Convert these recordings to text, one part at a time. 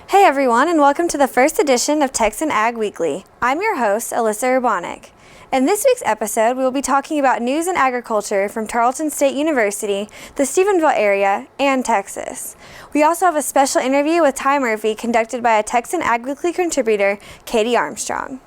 Hey everyone, and welcome to the first edition of Texan Ag Weekly. I'm your host, Alyssa Urbanek. In this week's episode, we will be talking about news in agriculture from Tarleton State University, the Stephenville area, and Texas. We also have a special interview with Ty Murphy conducted by a Texan Ag Weekly contributor, Katie Armstrong.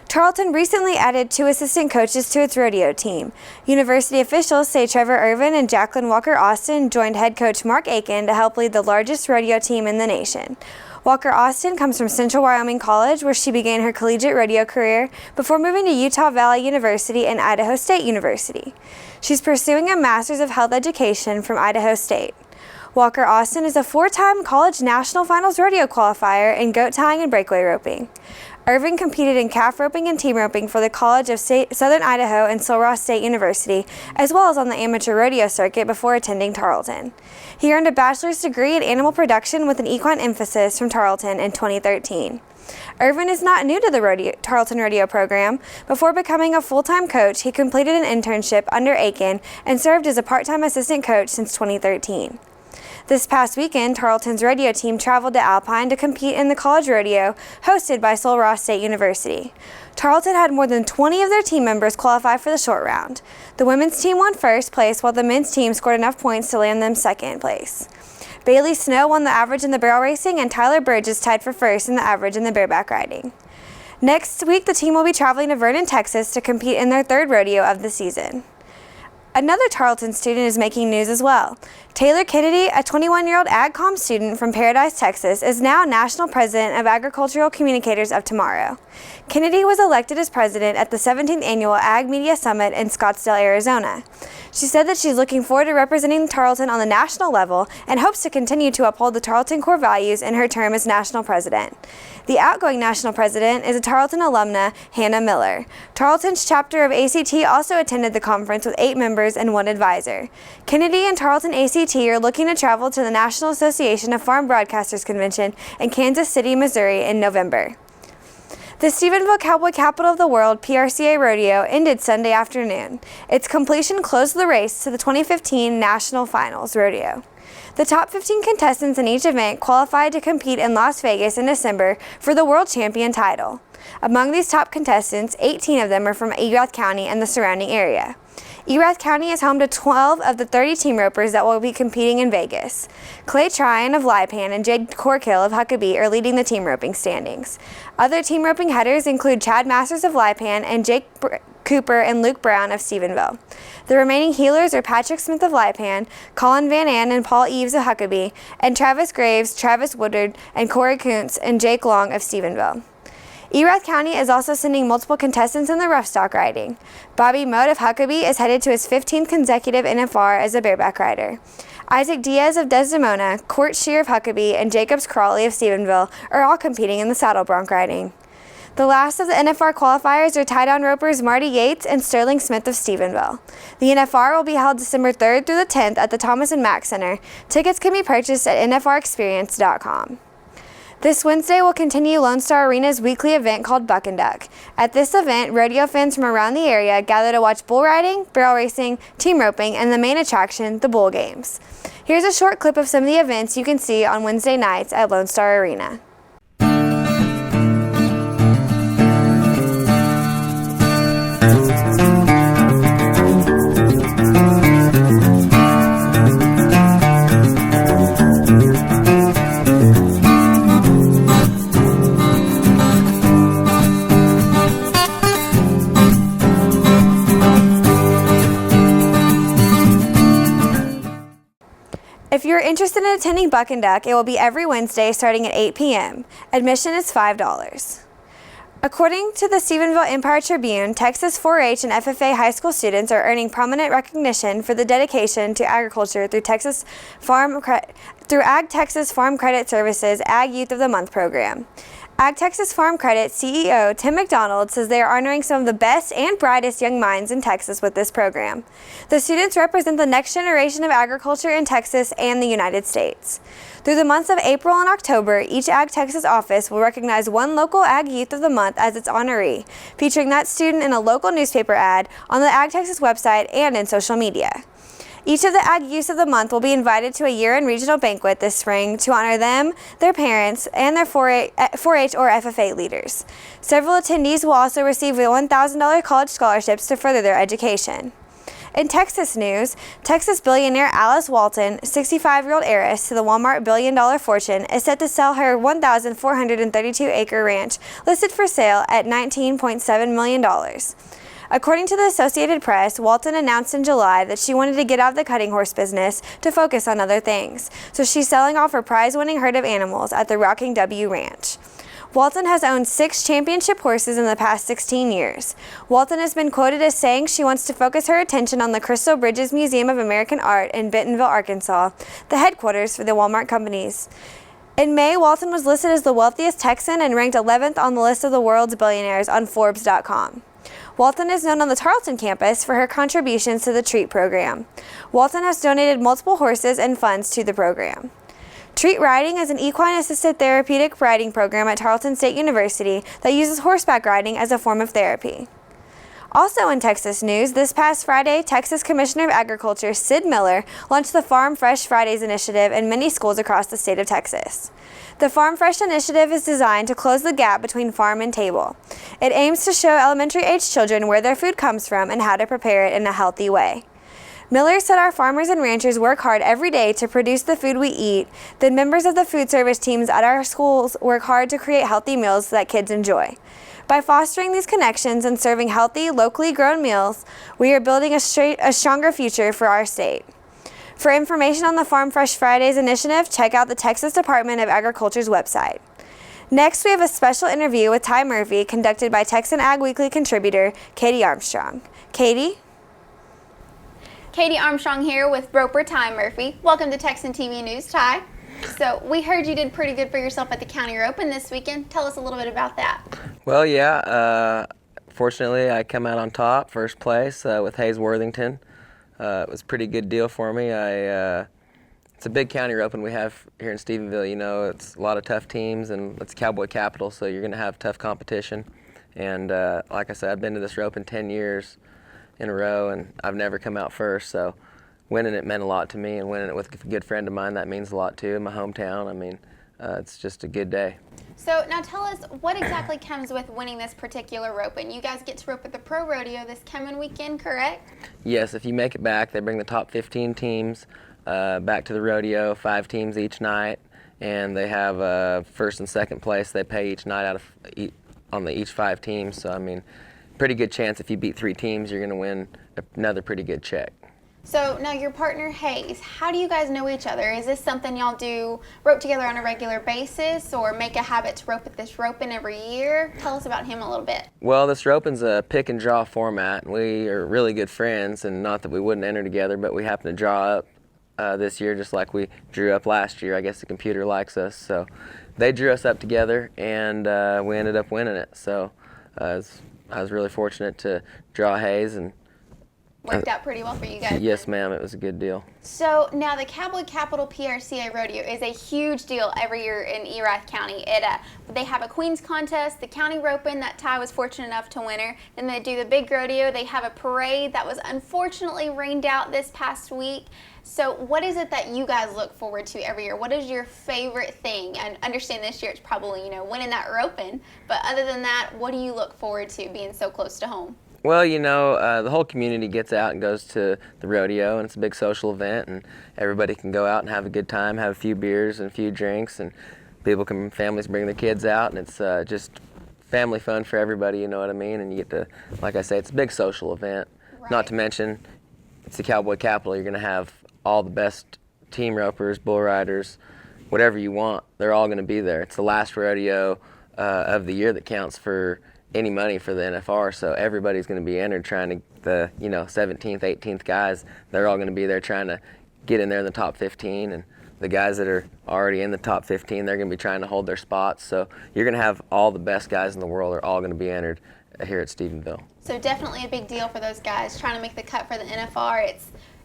Tarleton recently added 2 assistant coaches to its rodeo team. University officials say Trevor Irvin and Jacqueline Walker-Austin joined head coach Mark Aiken to help lead the largest rodeo team in the nation. Walker-Austin comes from Central Wyoming College, where she began her collegiate rodeo career before moving to Utah Valley University and Idaho State University. She's pursuing a Master's of Health Education from Idaho State. Walker-Austin is a 4-time college national finals rodeo qualifier in goat tying and breakaway roping. Irvin competed in calf roping and team roping for the College of Southern Idaho and Sul Ross State University, as well as on the amateur rodeo circuit before attending Tarleton. He earned a bachelor's degree in animal production with an equine emphasis from Tarleton in 2013. Irvin is not new to the Tarleton rodeo program. Before becoming a full-time coach, he completed an internship under Aiken and served as a part-time assistant coach since 2013. This past weekend, Tarleton's rodeo team traveled to Alpine to compete in the college rodeo hosted by Sul Ross State University. Tarleton had more than 20 of their team members qualify for the short round. The women's team won first place, while the men's team scored enough points to land them second place. Bailey Snow won the average in the barrel racing, and Tyler Burgess tied for first in the average in the bareback riding. Next week, the team will be traveling to Vernon, Texas to compete in their 3rd rodeo of the season. Another Tarleton student is making news as well. Taylor Kennedy, a 21-year-old AgCom student from Paradise, Texas, is now National President of Agricultural Communicators of Tomorrow. Kennedy was elected as president at the 17th Annual Ag Media Summit in Scottsdale, Arizona. She said that she's looking forward to representing Tarleton on the national level and hopes to continue to uphold the Tarleton core values in her term as national president. The outgoing national president is a Tarleton alumna, Hannah Miller. Tarleton's chapter of ACT also attended the conference with 8 members and 1 advisor. Kennedy and Tarleton ACT are looking to travel to the National Association of Farm Broadcasters Convention in Kansas City, Missouri in November. The Stephenville Cowboy Capital of the World PRCA Rodeo ended Sunday afternoon. Its completion closed the race to the 2015 National Finals Rodeo. The top 15 contestants in each event qualified to compete in Las Vegas in December for the World Champion title. Among these top contestants, 18 of them are from Erath County and the surrounding area. Erath County is home to 12 of the 30 team ropers that will be competing in Vegas. Clay Tryon of Lipan and Jade Corkill of Huckabee are leading the team roping standings. Other team roping headers include Chad Masters of Lipan and Jake Cooper and Luke Brown of Stephenville. The remaining heelers are Patrick Smith of Lipan, Colin Van Ann and Paul Eves of Huckabee, and Travis Graves, Travis Woodard, and Corey Kuntz and Jake Long of Stephenville. Erath County is also sending multiple contestants in the rough stock riding. Bobby Mote of Huckabee is headed to his 15th consecutive NFR as a bareback rider. Isaac Diaz of Desdemona, Court Shear of Huckabee, and Jacobs Crawley of Stephenville are all competing in the saddle bronc riding. The last of the NFR qualifiers are tie-down ropers Marty Yates and Sterling Smith of Stephenville. The NFR will be held December 3rd through the 10th at the Thomas and Mack Center. Tickets can be purchased at nfrexperience.com. This Wednesday will continue Lone Star Arena's weekly event called Buck and Duck. At this event, rodeo fans from around the area gather to watch bull riding, barrel racing, team roping, and the main attraction, the bull games. Here's a short clip of some of the events you can see on Wednesday nights at Lone Star Arena. If you're interested in attending Buck and Duck, it will be every Wednesday starting at 8 p.m. Admission is $5. According to the Stephenville Empire Tribune, Texas 4-H and FFA high school students are earning prominent recognition for the dedication to agriculture through Ag Texas Farm Credit Services Ag Youth of the Month program. Ag Texas Farm Credit CEO Tim McDonald says they are honoring some of the best and brightest young minds in Texas with this program. The students represent the next generation of agriculture in Texas and the United States. Through the months of April and October, each Ag Texas office will recognize one local Ag Youth of the Month as its honoree, featuring that student in a local newspaper ad, on the Ag Texas website, and in social media. Each of the Ag Youths of the Month will be invited to a year-end regional banquet this spring to honor them, their parents, and their 4-H or FFA leaders. Several attendees will also receive $1,000 college scholarships to further their education. In Texas news, Texas billionaire Alice Walton, 65-year-old heiress to the Walmart billion-dollar fortune, is set to sell her 1,432-acre ranch, listed for sale at $19.7 million. According to the Associated Press, Walton announced in July that she wanted to get out of the cutting horse business to focus on other things, so she's selling off her prize-winning herd of animals at the Rocking W Ranch. Walton has owned 6 championship horses in the past 16 years. Walton has been quoted as saying she wants to focus her attention on the Crystal Bridges Museum of American Art in Bentonville, Arkansas, the headquarters for the Walmart companies. In May, Walton was listed as the wealthiest Texan and ranked 11th on the list of the world's billionaires on Forbes.com. Walton is known on the Tarleton campus for her contributions to the TREAT program. Walton has donated multiple horses and funds to the program. TREAT riding is an equine-assisted therapeutic riding program at Tarleton State University that uses horseback riding as a form of therapy. Also in Texas news, this past Friday, Texas Commissioner of Agriculture Sid Miller launched the Farm Fresh Fridays initiative in many schools across the state of Texas. The Farm Fresh initiative is designed to close the gap between farm and table. It aims to show elementary-aged children where their food comes from and how to prepare it in a healthy way. Miller said our farmers and ranchers work hard every day to produce the food we eat. The members of the food service teams at our schools work hard to create healthy meals that kids enjoy. By fostering these connections and serving healthy, locally grown meals, we are building a stronger future for our state. For information on the Farm Fresh Fridays initiative, check out the Texas Department of Agriculture's website. Next, we have a special interview with Ty Murphy conducted by Texan Ag Weekly contributor Katie Armstrong. Katie? Katie Armstrong here with Roper Ty Murphy. Welcome to Texan TV News, Ty. So we heard you did pretty good for yourself at the County Roping this weekend. Tell us a little bit about that. Well, yeah, fortunately I come out on top, first place with Hayes Worthington. It was a pretty good deal for me. It's a big county roping we have here in Stephenville. You know, it's a lot of tough teams and it's cowboy capital, so you're going to have tough competition. And like I said, I've been to this roping 10 years in a row, and I've never come out first, so winning it meant a lot to me, and winning it with a good friend of mine, that means a lot too, in my hometown. I mean, it's just a good day. So now tell us what exactly comes with winning this particular roping. You guys get to rope at the Pro Rodeo this coming weekend, correct? Yes, if you make it back, they bring the top 15 teams back to the rodeo, 5 teams each night, and they have first and second place. They pay each night on each 5 teams, so I mean, pretty good chance if you beat 3 teams, you're going to win another pretty good check. So now your partner Hayes, how do you guys know each other? Is this something y'all do rope together on a regular basis or make a habit to rope at this roping every year? Tell us about him a little bit. Well, this roping's a pick and draw format. We are really good friends, and not that we wouldn't enter together, but we happen to draw up this year just like we drew up last year. I guess the computer likes us, so they drew us up together, and we ended up winning it. So I was really fortunate to draw Hayes, and worked out pretty well for you guys. Yes, ma'am. It was a good deal. So now the Cowboy Capital PRCA Rodeo is a huge deal every year in Erath County. They have a Queens contest, the county roping that Ty was fortunate enough to win her. Then they do the big rodeo. They have a parade that was unfortunately rained out this past week. So what is it that you guys look forward to every year? What is your favorite thing? And understand this year it's probably, winning that roping. But other than that, what do you look forward to being so close to home? Well, the whole community gets out and goes to the rodeo, and it's a big social event, and everybody can go out and have a good time, have a few beers and a few drinks, and families bring their kids out, and it's just family fun for everybody, you know what I mean? And you get to, like I say, it's a big social event. Right. Not to mention, it's the Cowboy Capital. You're going to have all the best team ropers, bull riders, whatever you want. They're all going to be there. It's the last rodeo of the year that counts for any money for the NFR, so everybody's going to be entered trying to, the 17th, 18th guys, they're all going to be there trying to get in there in the top 15, and the guys that are already in the top 15, they're going to be trying to hold their spots. So you're going to have all the best guys in the world are all going to be entered here at Stephenville. So definitely a big deal for those guys trying to make the cut for the NFR.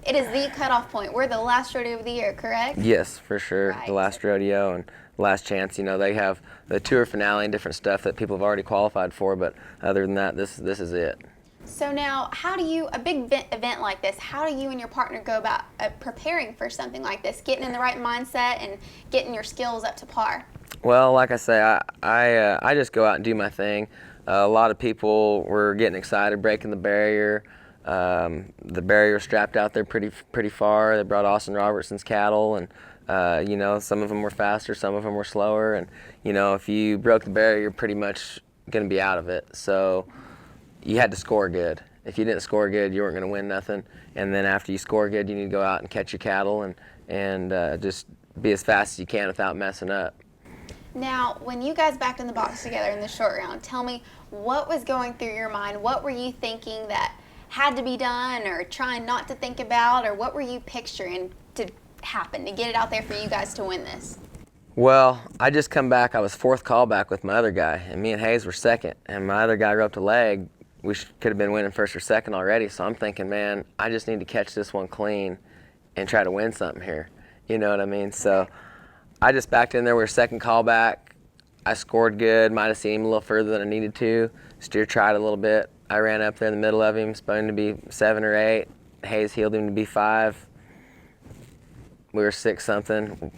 It is the cutoff point. We're the last rodeo of the year, correct? Yes, for sure. Right. The last rodeo and last chance. They have the tour finale and different stuff that people have already qualified for, but other than that, this is it. So now, a big event like this, how do you and your partner go about preparing for something like this, getting in the right mindset and getting your skills up to par? Well, like I say, I just go out and do my thing. A lot of people were getting excited, breaking the barrier. The barrier strapped out there pretty far. They brought Austin Robertson's cattle, and some of them were faster, some of them were slower. And if you broke the barrier, you're pretty much going to be out of it. So you had to score good. If you didn't score good, you weren't going to win nothing. And then after you score good, you need to go out and catch your cattle and just be as fast as you can without messing up. Now, when you guys backed in the box together in the short round, tell me what was going through your mind? What were you thinking that had to be done, or trying not to think about, or what were you picturing to happen to get it out there for you guys to win this? Well, I just come back. I was fourth callback with my other guy, and me and Hayes were second, and my other guy roped a leg. We could have been winning first or second already, so I'm thinking, man, I just need to catch this one clean and try to win something here. You know what I mean? So I just backed in there. We were second callback. I scored good. Might have seen him a little further than I needed to. Steer tried a little bit. I ran up there in the middle of him, supposed to be 7 or 8. Hayes heeled him to be 5. We were 6 something.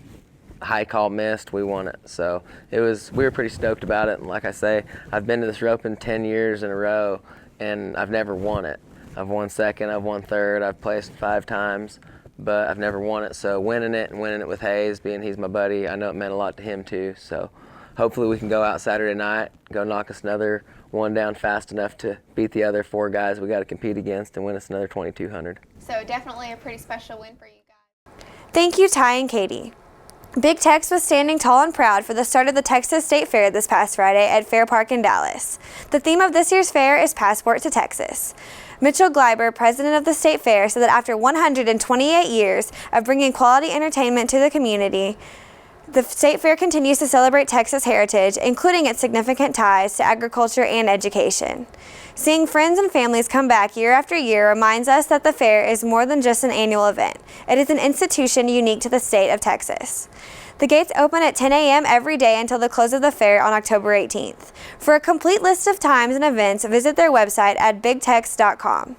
High call missed. We won it. So we were pretty stoked about it. And like I say, I've been to this roping 10 years in a row, and I've never won it. I've won second. I've won third. I've placed 5 times, but I've never won it. So winning it with Hayes, being he's my buddy, I know it meant a lot to him too. So hopefully we can go out Saturday night, go knock us another one down fast enough to beat the other 4 guys we got to compete against and win us another 2,200. So definitely a pretty special win for you guys. Thank you, Ty and Katie. Big Tex was standing tall and proud for the start of the Texas State Fair this past Friday at Fair Park in Dallas. The theme of this year's fair is Passport to Texas. Mitchell Gleiber, president of the State Fair, said that after 128 years of bringing quality entertainment to the community, the State Fair continues to celebrate Texas heritage, including its significant ties to agriculture and education. Seeing friends and families come back year after year reminds us that the fair is more than just an annual event. It is an institution unique to the state of Texas. The gates open at 10 a.m. every day until the close of the fair on October 18th. For a complete list of times and events, visit their website at bigtex.com.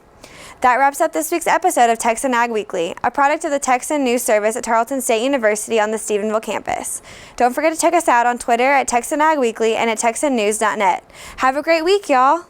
That wraps up this week's episode of Texan Ag Weekly, a product of the Texan News Service at Tarleton State University on the Stephenville campus. Don't forget to check us out on Twitter at Texan Ag Weekly and at texannews.net. Have a great week, y'all!